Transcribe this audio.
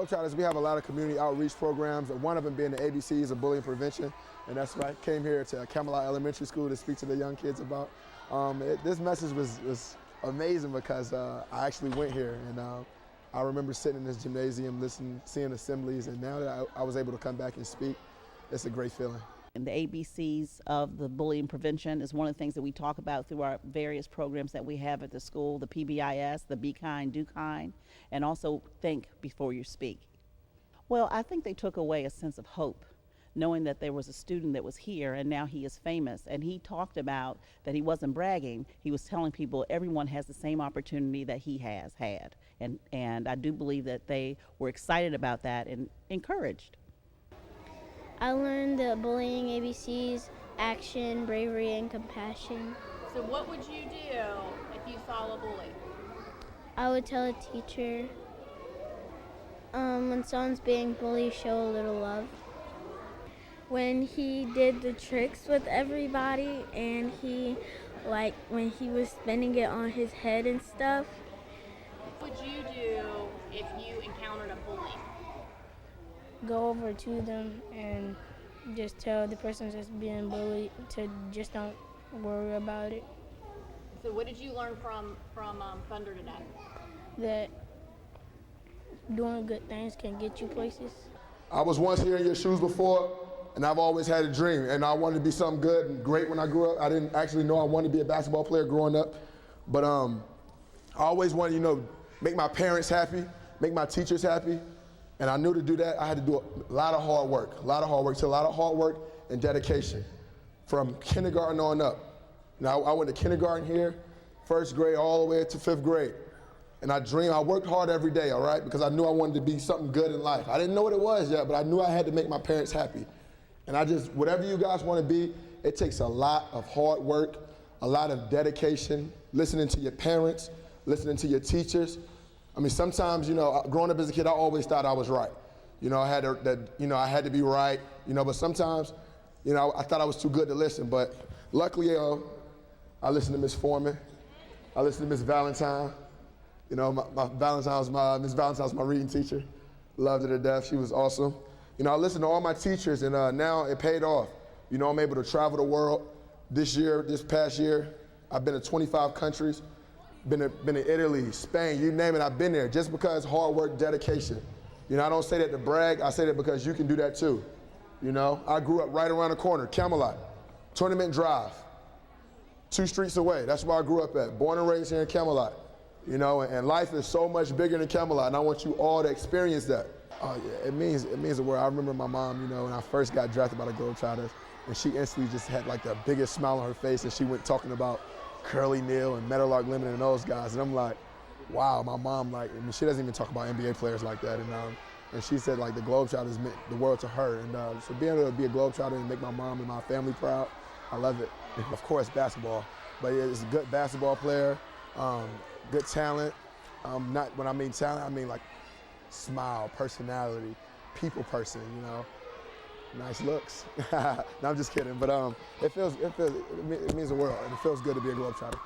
Globetrotters, we have a lot of community outreach programs, one of them being the ABCs of bullying prevention, and that's why I came here to Camelot Elementary School to speak to the young kids about. This message was amazing because I actually went here, and I remember sitting in this gymnasium, listening, seeing assemblies, and now that I was able to come back and speak, it's a great feeling. And the ABCs of the bullying prevention is one of the things that we talk about through our various programs that we have at the school, the PBIS, the Be Kind, Do Kind, and also think before you speak. Well, I think they took away a sense of hope, knowing that there was a student that was here and now he is famous. And he talked about that he wasn't bragging. He was telling people everyone has the same opportunity that he has had. And I do believe that they were excited about that and encouraged. I learned the bullying ABCs: action, bravery, and compassion. So what would you do if you saw a bully? I would tell a teacher, when someone's being bullied, show a little love. When he did the tricks with everybody and when he was spinning it on his head and stuff. What would you do if you encountered a bully? Go over to them and just tell the person that's being bullied to just don't worry about it. So what did you learn from Thunder today? That doing good things can get you places. I was once here in your shoes before, and I've always had a dream, and I wanted to be something good and great when I grew up. I didn't actually know I wanted to be a basketball player growing up, but I always wanted, make my parents happy, make my teachers happy. And I knew to do that, I had to do a lot of hard work. So a lot of hard work and dedication from kindergarten on up. Now, I went to kindergarten here, first grade all the way to fifth grade. And I worked hard every day, all right? Because I knew I wanted to be something good in life. I didn't know what it was yet, but I knew I had to make my parents happy. And whatever you guys want to be, it takes a lot of hard work, a lot of dedication, listening to your parents, listening to your teachers. I mean, sometimes, growing up as a kid, I always thought I was right. I had to be right, but sometimes, I thought I was too good to listen. But luckily, I listened to Miss Foreman. I listened to Miss Valentine. Miss Valentine was my reading teacher. Loved her to death. She was awesome. I listened to all my teachers, and now it paid off. I'm able to travel the world. This past year, I've been to 25 countries. Been to Italy, Spain, you name it, I've been there just because hard work, dedication. I don't say that to brag, I say that because you can do that too. I grew up right around the corner, Camelot, Tournament Drive, 2 streets away. That's where I grew up at, born and raised here in Camelot. And life is so much bigger than Camelot, and I want you all to experience that. Oh yeah, it means the world. I remember my mom, when I first got drafted by the Globetrotters, and she instantly just had like the biggest smile on her face, and she went talking about Curly Neal and Meadowlark Lemon and those guys, and I'm like, wow, my mom, she doesn't even talk about NBA players like that, and she said the Globetrotters meant the world to her, and so being able to be a Globetrotter and make my mom and my family proud, I love it. And of course, basketball, but it's a good basketball player, good talent. When I mean talent, I mean smile, personality, people person, nice looks. No, I'm just kidding, but it means the world, and it feels good to be a Globetrotter.